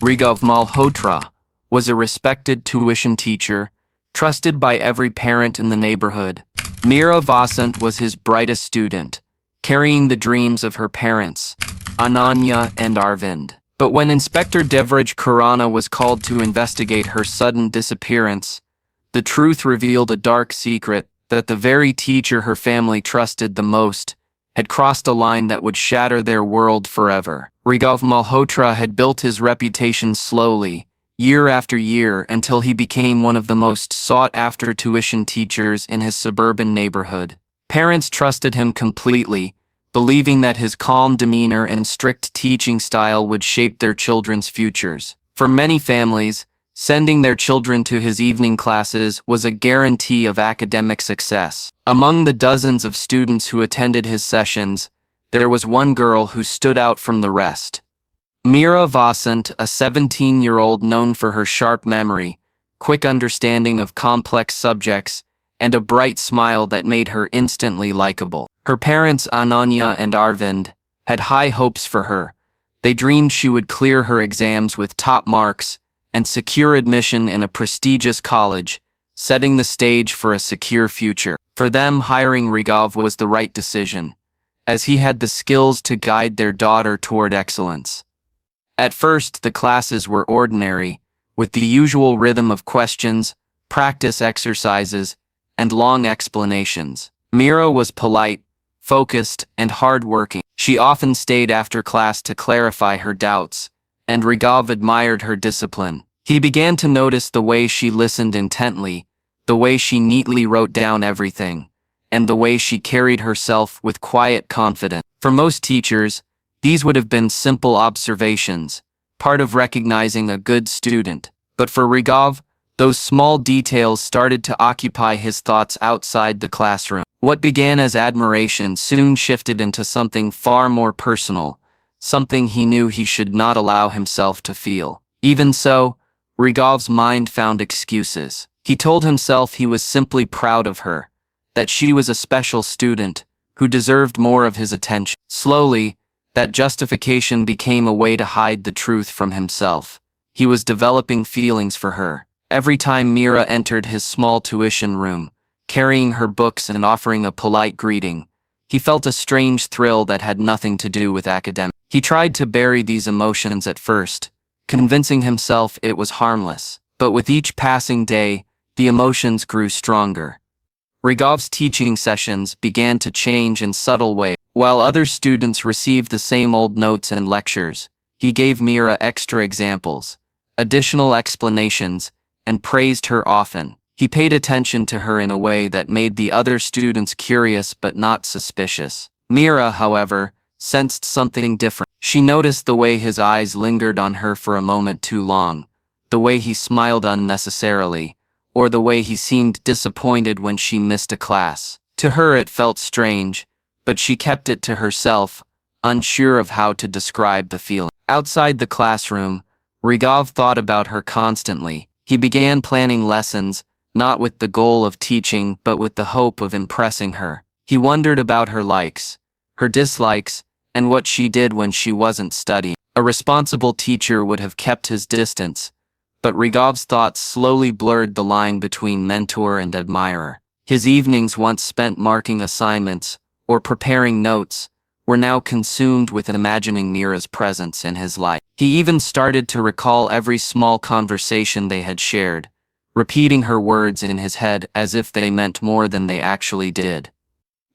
Raghav Malhotra was a respected tuition teacher, trusted by every parent in the neighborhood. Meera Vasant was his brightest student, carrying the dreams of her parents, Ananya and Arvind. But when Inspector Devraj Khurana was called to investigate her sudden disappearance, the truth revealed a dark secret that the very teacher her family trusted the most had crossed a line that would shatter their world forever. Raghav Malhotra had built his reputation slowly, year after year, until he became one of the most sought-after tuition teachers in his suburban neighborhood. Parents trusted him completely, believing that his calm demeanor and strict teaching style would shape their children's futures. For many families, sending their children to his evening classes was a guarantee of academic success. Among the dozens of students who attended his sessions, there was one girl who stood out from the rest. Meera Vasant, a 17-year-old known for her sharp memory, quick understanding of complex subjects, and a bright smile that made her instantly likable. Her parents, Ananya and Arvind, had high hopes for her. They dreamed she would clear her exams with top marks and secure admission in a prestigious college, setting the stage for a secure future. For them, hiring Raghav was the right decision, as he had the skills to guide their daughter toward excellence. At first, the classes were ordinary, with the usual rhythm of questions, practice exercises, and long explanations. Meera was polite, focused, and hard-working. She often stayed after class to clarify her doubts, and Raghav admired her discipline. He began to notice the way she listened intently, the way she neatly wrote down everything, and the way she carried herself with quiet confidence. For most teachers, these would have been simple observations, part of recognizing a good student. But for Raghav, those small details started to occupy his thoughts outside the classroom. What began as admiration soon shifted into something far more personal, something he knew he should not allow himself to feel. Even so, Raghav's mind found excuses. He told himself he was simply proud of her, that she was a special student who deserved more of his attention. Slowly, that justification became a way to hide the truth from himself. He was developing feelings for her. Every time Meera entered his small tuition room, carrying her books and offering a polite greeting, he felt a strange thrill that had nothing to do with academics. He tried to bury these emotions at first, convincing himself it was harmless. But with each passing day, the emotions grew stronger. Raghav's teaching sessions began to change in subtle ways. While other students received the same old notes and lectures, he gave Meera extra examples, additional explanations, and praised her often. He paid attention to her in a way that made the other students curious but not suspicious. Meera, however, sensed something different. She noticed the way his eyes lingered on her for a moment too long, the way he smiled unnecessarily, or the way he seemed disappointed when she missed a class. To her it felt strange, but she kept it to herself, unsure of how to describe the feeling. Outside the classroom, Raghav thought about her constantly. He began planning lessons, not with the goal of teaching but with the hope of impressing her. He wondered about her likes, her dislikes, and what she did when she wasn't studying. A responsible teacher would have kept his distance, but Raghav's thoughts slowly blurred the line between mentor and admirer. His evenings, once spent marking assignments or preparing notes, were now consumed with imagining Meera's presence in his life. He even started to recall every small conversation they had shared, repeating her words in his head as if they meant more than they actually did.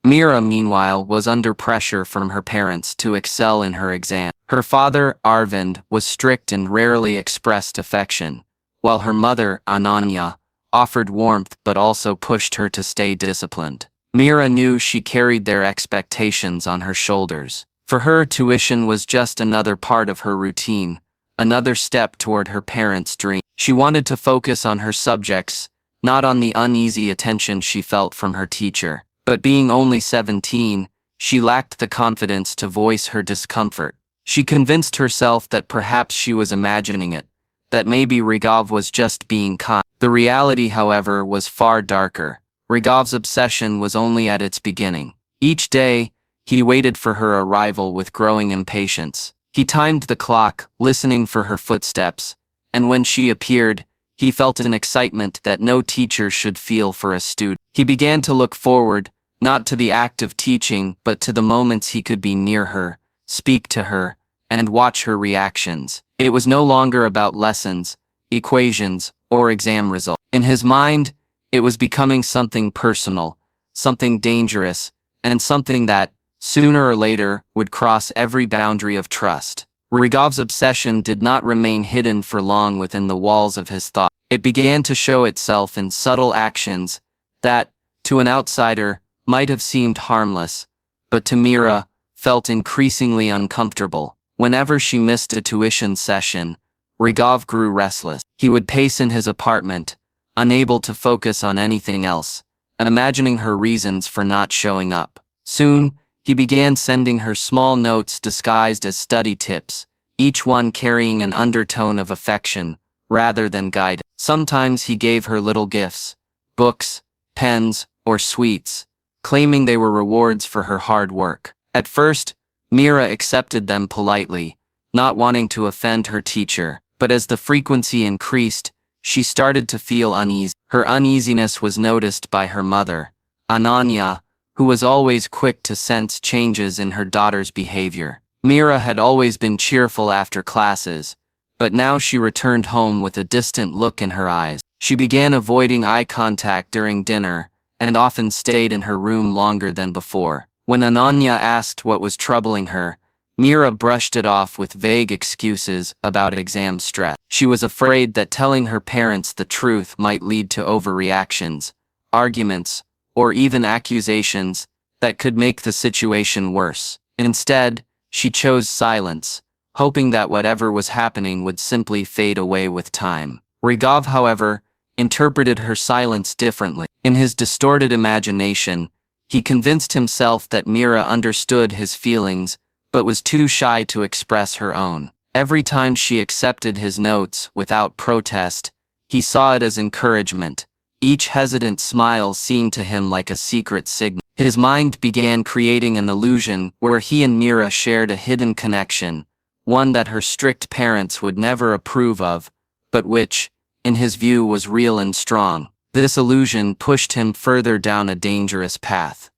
Meera, meanwhile, was under pressure from her parents to excel in her exam. Her father, Arvind, was strict and rarely expressed affection, while her mother, Ananya, offered warmth but also pushed her to stay disciplined. Meera knew she carried their expectations on her shoulders. For her, tuition was just another part of her routine, another step toward her parents' dream. She wanted to focus on her subjects, not on the uneasy attention she felt from her teacher. But being only 17, she lacked the confidence to voice her discomfort. She convinced herself that perhaps she was imagining it, that maybe Raghav was just being kind. The reality, however, was far darker. Raghav's obsession was only at its beginning. Each day, he waited for her arrival with growing impatience. He timed the clock, listening for her footsteps, and when she appeared, he felt an excitement that no teacher should feel for a student. He began to look forward, not to the act of teaching, but to the moments he could be near her, speak to her, and watch her reactions. It was no longer about lessons, equations, or exam results. In his mind, it was becoming something personal, something dangerous, and something that, sooner or later, would cross every boundary of trust. Raghav's obsession did not remain hidden for long within the walls of his thought. It began to show itself in subtle actions that, to an outsider, might have seemed harmless, but to Meera, felt increasingly uncomfortable. Whenever she missed a tuition session, Raghav grew restless. He would pace in his apartment, unable to focus on anything else, and imagining her reasons for not showing up. Soon, he began sending her small notes disguised as study tips, each one carrying an undertone of affection, rather than guidance. Sometimes he gave her little gifts, books, pens, or sweets, claiming they were rewards for her hard work. At first, Meera accepted them politely, not wanting to offend her teacher, but as the frequency increased, she started to feel uneasy. Her uneasiness was noticed by her mother, Ananya, who was always quick to sense changes in her daughter's behavior. Meera had always been cheerful after classes, but now she returned home with a distant look in her eyes. She began avoiding eye contact during dinner, and often stayed in her room longer than before. When Ananya asked what was troubling her, Meera brushed it off with vague excuses about exam stress. She was afraid that telling her parents the truth might lead to overreactions, arguments, or even accusations that could make the situation worse. Instead, she chose silence, hoping that whatever was happening would simply fade away with time. Raghav, however, interpreted her silence differently. In his distorted imagination, he convinced himself that Meera understood his feelings, but was too shy to express her own. Every time she accepted his notes without protest, he saw it as encouragement. Each hesitant smile seemed to him like a secret signal. His mind began creating an illusion where he and Meera shared a hidden connection, one that her strict parents would never approve of, but which, in his view, was real and strong. This illusion pushed him further down a dangerous path.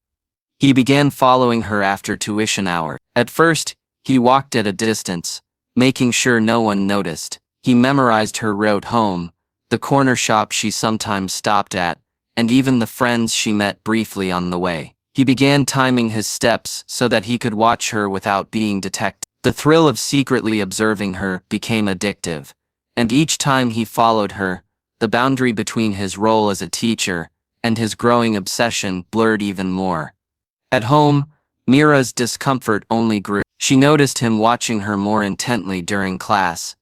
He began following her after tuition hour. At first, he walked at a distance, making sure no one noticed. He memorized her route home, the corner shop she sometimes stopped at, and even the friends she met briefly on the way. He began timing his steps so that he could watch her without being detected. The thrill of secretly observing her became addictive, and each time he followed her, the boundary between his role as a teacher and his growing obsession blurred even more. At home, Meera's discomfort only grew. She noticed him watching her more intently during class,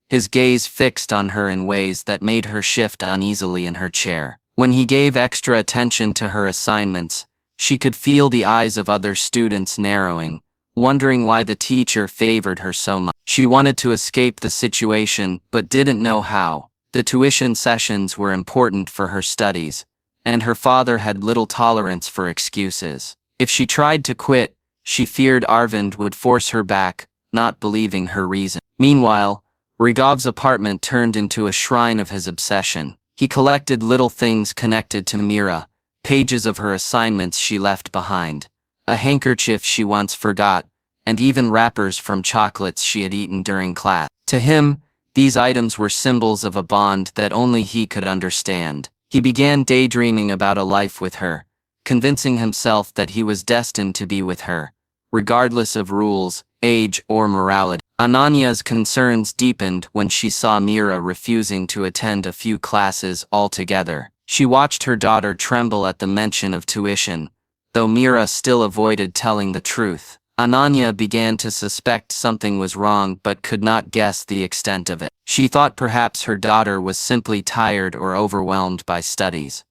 his gaze fixed on her in ways that made her shift uneasily in her chair. When he gave extra attention to her assignments, she could feel the eyes of other students narrowing, wondering why the teacher favored her so much. She wanted to escape the situation but didn't know how. The tuition sessions were important for her studies, and her father had little tolerance for excuses. If she tried to quit, she feared Arvind would force her back, not believing her reason. Meanwhile, Raghav's apartment turned into a shrine of his obsession. He collected little things connected to Meera, pages of her assignments she left behind, a handkerchief she once forgot, and even wrappers from chocolates she had eaten during class. To him, these items were symbols of a bond that only he could understand. He began daydreaming about a life with her, convincing himself that he was destined to be with her, regardless of rules, age, or morality. Ananya's concerns deepened when she saw Meera refusing to attend a few classes altogether. She watched her daughter tremble at the mention of tuition, though Meera still avoided telling the truth. Ananya began to suspect something was wrong but could not guess the extent of it. She thought perhaps her daughter was simply tired or overwhelmed by studies.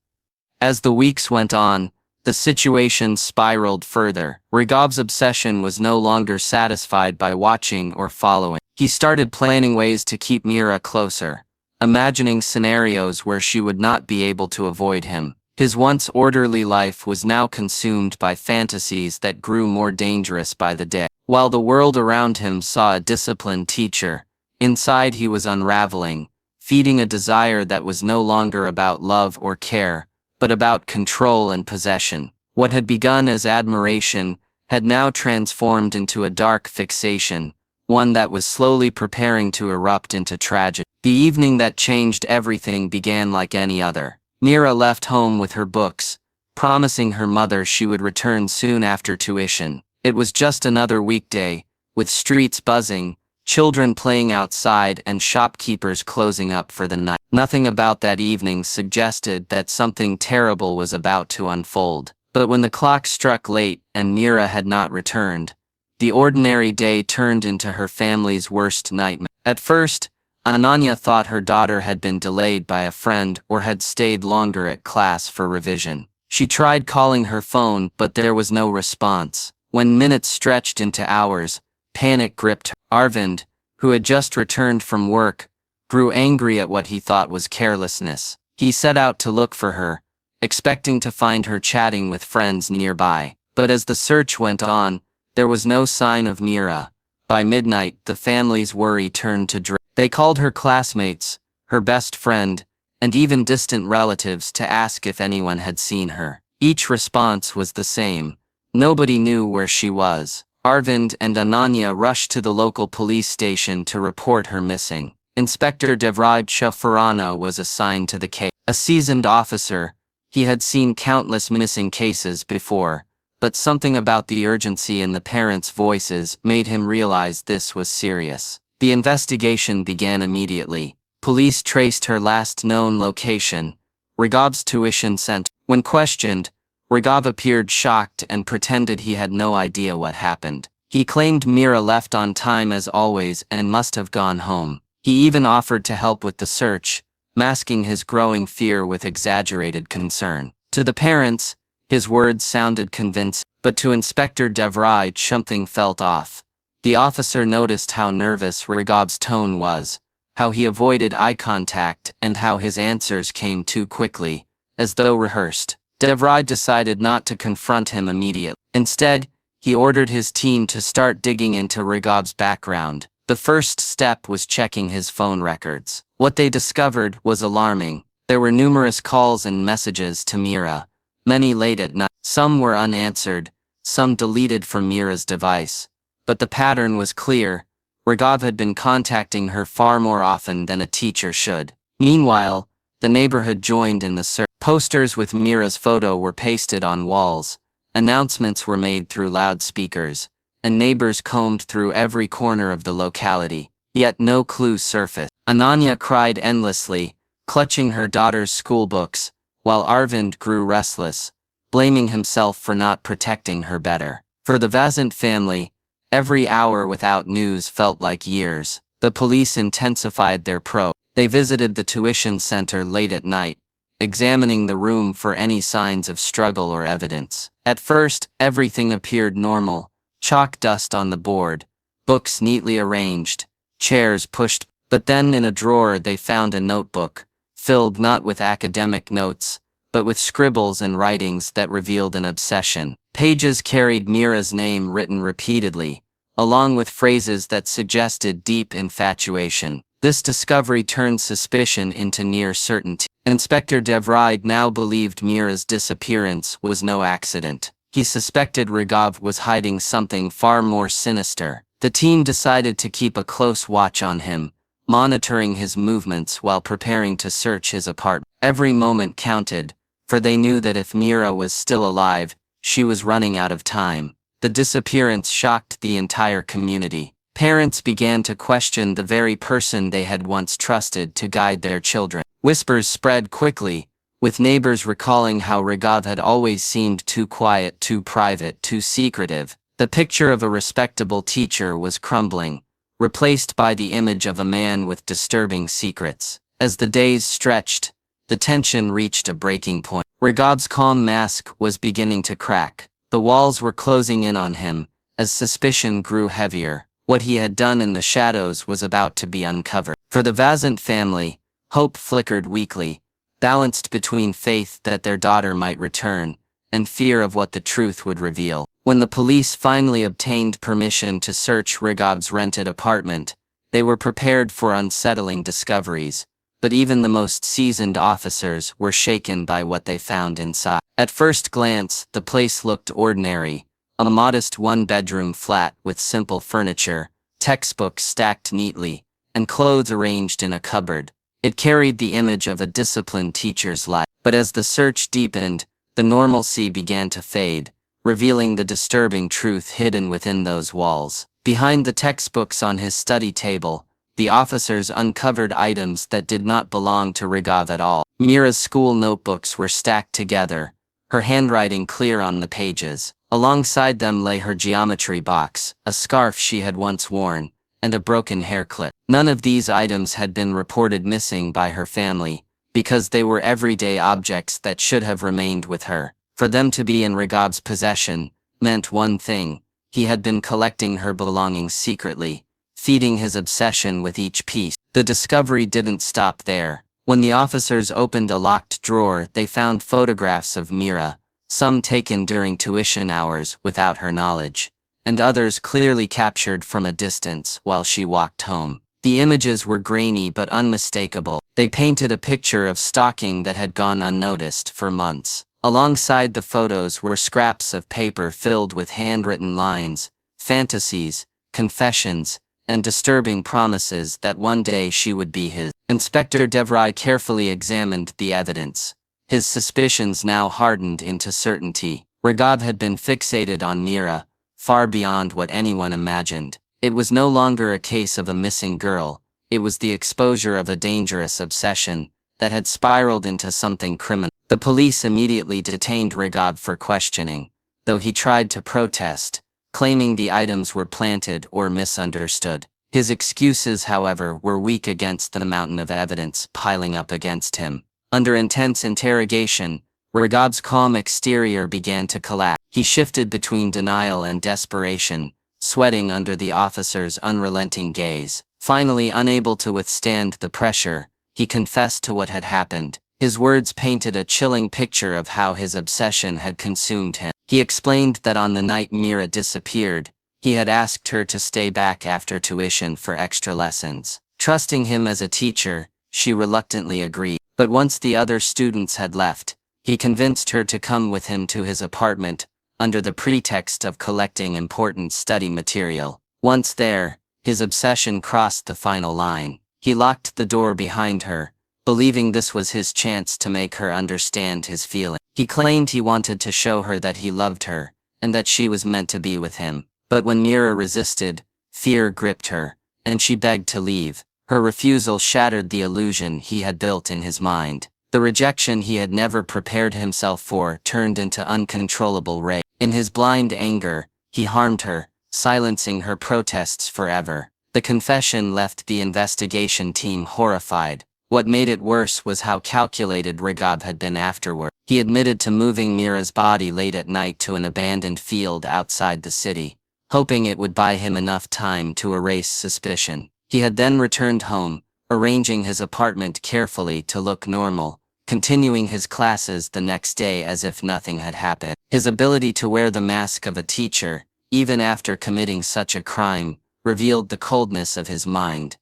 As the weeks went on, the situation spiraled further. Raghav's obsession was no longer satisfied by watching or following. He started planning ways to keep Meera closer, imagining scenarios where she would not be able to avoid him. His once orderly life was now consumed by fantasies that grew more dangerous by the day. While the world around him saw a disciplined teacher, inside he was unraveling, feeding a desire that was no longer about love or care, but about control and possession. What had begun as admiration had now transformed into a dark fixation, one that was slowly preparing to erupt into tragedy. The evening that changed everything began like any other. Meera left home with her books, promising her mother she would return soon after tuition. It was just another weekday, with streets buzzing, children playing outside and shopkeepers closing up for the night. Nothing about that evening suggested that something terrible was about to unfold. But when the clock struck late and Meera had not returned, the ordinary day turned into her family's worst nightmare. At first, Ananya thought her daughter had been delayed by a friend or had stayed longer at class for revision. She tried calling her phone, but there was no response. When minutes stretched into hours, panic gripped her. Arvind, who had just returned from work, grew angry at what he thought was carelessness. He set out to look for her, expecting to find her chatting with friends nearby. But as the search went on, there was no sign of Meera. By midnight, the family's worry turned to dread. They called her classmates, her best friend, and even distant relatives to ask if anyone had seen her. Each response was the same. Nobody knew where she was. Arvind and Ananya rushed to the local police station to report her missing. Inspector Devraj Khurana was assigned to the case. A seasoned officer, he had seen countless missing cases before, but something about the urgency in the parents' voices made him realize this was serious. The investigation began immediately. Police traced her last known location, Raghav's tuition center. When questioned, Raghav appeared shocked and pretended he had no idea what happened. He claimed Meera left on time as always and must have gone home. He even offered to help with the search, masking his growing fear with exaggerated concern. To the parents, his words sounded convincing, but to Inspector Devraj something felt off. The officer noticed how nervous Raghav's tone was, how he avoided eye contact, and how his answers came too quickly, as though rehearsed. Devraj decided not to confront him immediately. Instead, he ordered his team to start digging into Raghav's background. The first step was checking his phone records. What they discovered was alarming. There were numerous calls and messages to Meera, many late at night. Some were unanswered, some deleted from Meera's device. But the pattern was clear. Raghav had been contacting her far more often than a teacher should. Meanwhile, the neighborhood joined in the search. Posters with Meera's photo were pasted on walls, announcements were made through loudspeakers, and neighbors combed through every corner of the locality. Yet no clues surfaced. Ananya cried endlessly, clutching her daughter's school books, while Arvind grew restless, blaming himself for not protecting her better. For the Vasant family, every hour without news felt like years. The police intensified their probe. They visited the tuition center late at night, examining the room for any signs of struggle or evidence. At first, everything appeared normal. Chalk dust on the board, books neatly arranged, chairs pushed. But then in a drawer they found a notebook, filled not with academic notes, but with scribbles and writings that revealed an obsession. Pages carried Meera's name written repeatedly, along with phrases that suggested deep infatuation. This discovery turned suspicion into near certainty. Inspector Devraj now believed Meera's disappearance was no accident. He suspected Raghav was hiding something far more sinister. The team decided to keep a close watch on him, monitoring his movements while preparing to search his apartment. Every moment counted, for they knew that if Meera was still alive, she was running out of time. The disappearance shocked the entire community. Parents began to question the very person they had once trusted to guide their children. Whispers spread quickly, with neighbors recalling how Raghav had always seemed too quiet, too private, too secretive. The picture of a respectable teacher was crumbling, replaced by the image of a man with disturbing secrets. As the days stretched, the tension reached a breaking point. Raghav's calm mask was beginning to crack. The walls were closing in on him, as suspicion grew heavier. What he had done in the shadows was about to be uncovered. For the Vasant family, hope flickered weakly, balanced between faith that their daughter might return, and fear of what the truth would reveal. When the police finally obtained permission to search Raghav's rented apartment, they were prepared for unsettling discoveries, but even the most seasoned officers were shaken by what they found inside. At first glance, the place looked ordinary, a modest one-bedroom flat with simple furniture, textbooks stacked neatly, and clothes arranged in a cupboard. It carried the image of a disciplined teacher's life. But as the search deepened, the normalcy began to fade, revealing the disturbing truth hidden within those walls. Behind the textbooks on his study table, the officers uncovered items that did not belong to Raghav at all. Meera's school notebooks were stacked together, her handwriting clear on the pages. Alongside them lay her geometry box, a scarf she had once worn, and a broken hair clip. None of these items had been reported missing by her family, because they were everyday objects that should have remained with her. For them to be in Raghav's possession meant one thing: he had been collecting her belongings secretly, feeding his obsession with each piece. The discovery didn't stop there. When the officers opened a locked drawer, they found photographs of Meera, some taken during tuition hours without her knowledge, and others clearly captured from a distance while she walked home. The images were grainy but unmistakable. They painted a picture of stalking that had gone unnoticed for months. Alongside the photos were scraps of paper filled with handwritten lines, fantasies, confessions, and disturbing promises that one day she would be his. Inspector Devraj carefully examined the evidence. His suspicions now hardened into certainty. Raghav had been fixated on Meera, far beyond what anyone imagined. It was no longer a case of a missing girl, it was the exposure of a dangerous obsession that had spiraled into something criminal. The police immediately detained Raghav for questioning, though he tried to protest, claiming the items were planted or misunderstood. His excuses, however, were weak against the mountain of evidence piling up against him. Under intense interrogation, Raghav's calm exterior began to collapse. He shifted between denial and desperation, sweating under the officer's unrelenting gaze. Finally, unable to withstand the pressure, he confessed to what had happened. His words painted a chilling picture of how his obsession had consumed him. He explained that on the night Meera disappeared, he had asked her to stay back after tuition for extra lessons. Trusting him as a teacher, she reluctantly agreed. But once the other students had left, he convinced her to come with him to his apartment, under the pretext of collecting important study material. Once there, his obsession crossed the final line. He locked the door behind her, believing this was his chance to make her understand his feelings. He claimed he wanted to show her that he loved her, and that she was meant to be with him. But when Meera resisted, fear gripped her, and she begged to leave. Her refusal shattered the illusion he had built in his mind. The rejection he had never prepared himself for turned into uncontrollable rage. In his blind anger, he harmed her, silencing her protests forever. The confession left the investigation team horrified. What made it worse was how calculated Raghav had been afterward. He admitted to moving Meera's body late at night to an abandoned field outside the city, hoping it would buy him enough time to erase suspicion. He had then returned home, arranging his apartment carefully to look normal, continuing his classes the next day as if nothing had happened. His ability to wear the mask of a teacher, even after committing such a crime, revealed the coldness of his mind.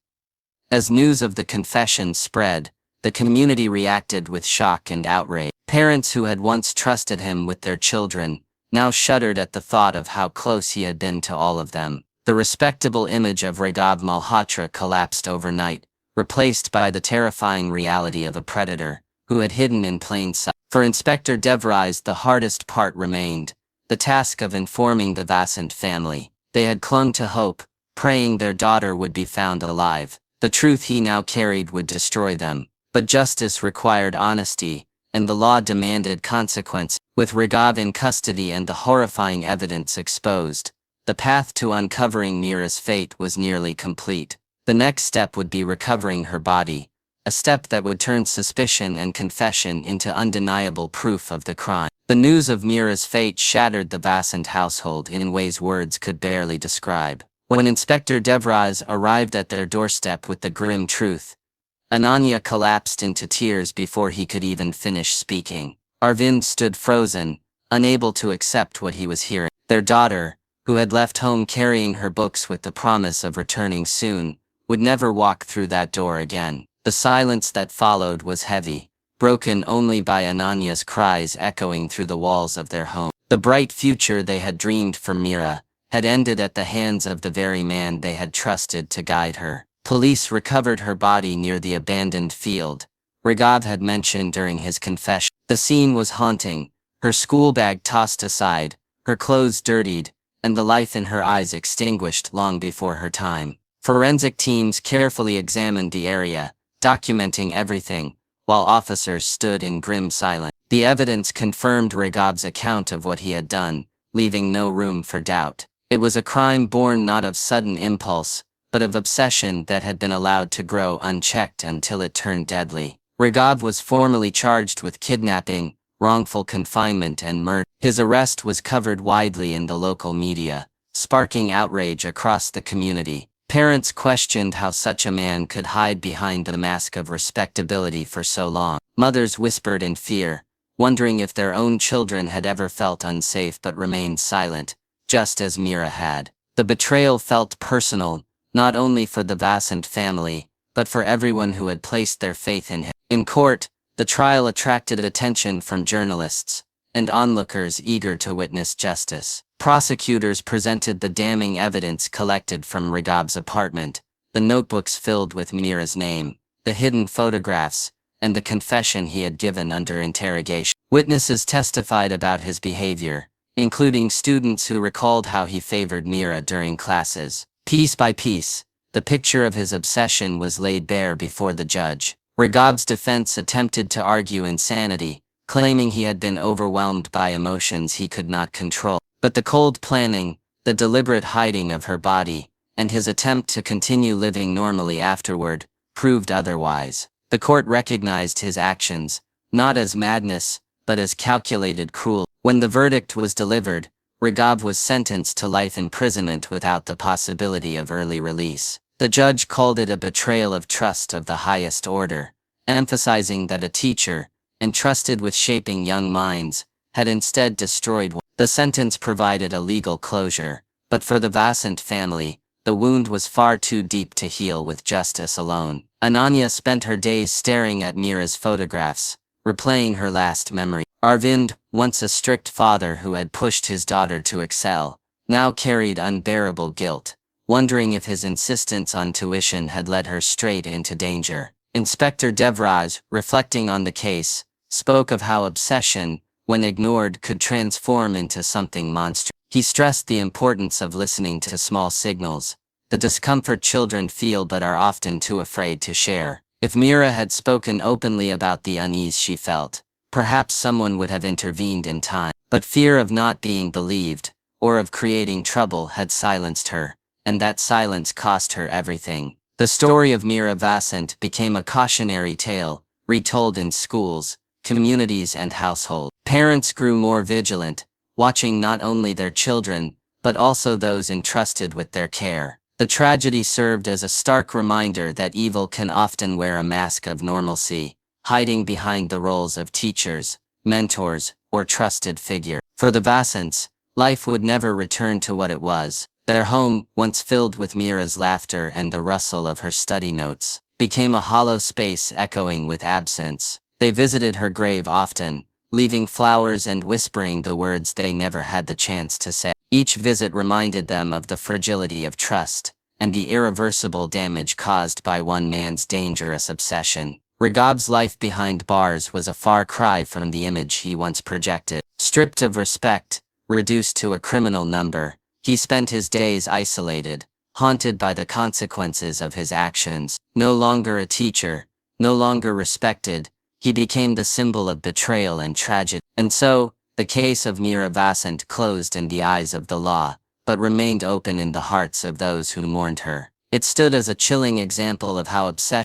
As news of the confession spread, the community reacted with shock and outrage. Parents who had once trusted him with their children now shuddered at the thought of how close he had been to all of them. The respectable image of Raghav Malhotra collapsed overnight, replaced by the terrifying reality of a predator who had hidden in plain sight. For Inspector Devraj, the hardest part remained, the task of informing the Vasant family. They had clung to hope, praying their daughter would be found alive. The truth he now carried would destroy them. But justice required honesty, and the law demanded consequence. With Raghav in custody and the horrifying evidence exposed, the path to uncovering Meera's fate was nearly complete. The next step would be recovering her body, a step that would turn suspicion and confession into undeniable proof of the crime. The news of Meera's fate shattered the Vasant household in ways words could barely describe. When Inspector Devraj arrived at their doorstep with the grim truth, Ananya collapsed into tears before he could even finish speaking. Arvind stood frozen, unable to accept what he was hearing. Their daughter, who had left home carrying her books with the promise of returning soon, would never walk through that door again. The silence that followed was heavy, broken only by Ananya's cries echoing through the walls of their home. The bright future they had dreamed for Meera had ended at the hands of the very man they had trusted to guide her. Police recovered her body near the abandoned field Raghav had mentioned during his confession. The scene was haunting, her school bag tossed aside, her clothes dirtied, and the life in her eyes extinguished long before her time. Forensic teams carefully examined the area, documenting everything, while officers stood in grim silence. The evidence confirmed Raghav's account of what he had done, leaving no room for doubt. It was a crime born not of sudden impulse, but of obsession that had been allowed to grow unchecked until it turned deadly. Raghav was formally charged with kidnapping, wrongful confinement and murder. His arrest was covered widely in the local media, sparking outrage across the community. Parents questioned how such a man could hide behind the mask of respectability for so long. Mothers whispered in fear, wondering if their own children had ever felt unsafe but remained silent, just as Meera had. The betrayal felt personal, not only for the Vasant family, but for everyone who had placed their faith in him. In court, the trial attracted attention from journalists and onlookers eager to witness justice. Prosecutors presented the damning evidence collected from Raghav's apartment, the notebooks filled with Meera's name, the hidden photographs, and the confession he had given under interrogation. Witnesses testified about his behavior, including students who recalled how he favored Meera during classes. Piece by piece, the picture of his obsession was laid bare before the judge. Raghav's defense attempted to argue insanity, claiming he had been overwhelmed by emotions he could not control. But the cold planning, the deliberate hiding of her body, and his attempt to continue living normally afterward, proved otherwise. The court recognized his actions, not as madness, but as calculated cruelty. When the verdict was delivered, Raghav was sentenced to life imprisonment without the possibility of early release. The judge called it a betrayal of trust of the highest order, emphasizing that a teacher, entrusted with shaping young minds, had instead destroyed one. The sentence provided a legal closure, but for the Vasant family, the wound was far too deep to heal with justice alone. Ananya spent her days staring at Meera's photographs, replaying her last memory. Arvind, once a strict father who had pushed his daughter to excel, now carried unbearable guilt, wondering if his insistence on tuition had led her straight into danger. Inspector Devraj, reflecting on the case, spoke of how obsession, when ignored, could transform into something monstrous. He stressed the importance of listening to small signals, the discomfort children feel but are often too afraid to share. If Meera had spoken openly about the unease she felt, perhaps someone would have intervened in time. But fear of not being believed, or of creating trouble, had silenced her, and that silence cost her everything. The story of Meera Vasant became a cautionary tale, retold in schools, communities and households. Parents grew more vigilant, watching not only their children, but also those entrusted with their care. The tragedy served as a stark reminder that evil can often wear a mask of normalcy, hiding behind the roles of teachers, mentors, or trusted figure. For the Vasants, life would never return to what it was. Their home, once filled with Meera's laughter and the rustle of her study notes, became a hollow space echoing with absence. They visited her grave often, leaving flowers and whispering the words they never had the chance to say. Each visit reminded them of the fragility of trust, and the irreversible damage caused by one man's dangerous obsession. Raghav's life behind bars was a far cry from the image he once projected. Stripped of respect, reduced to a criminal number, he spent his days isolated, haunted by the consequences of his actions. No longer a teacher, no longer respected, he became the symbol of betrayal and tragedy. And so, the case of Meera Vasant closed in the eyes of the law, but remained open in the hearts of those who mourned her. It stood as a chilling example of how obsession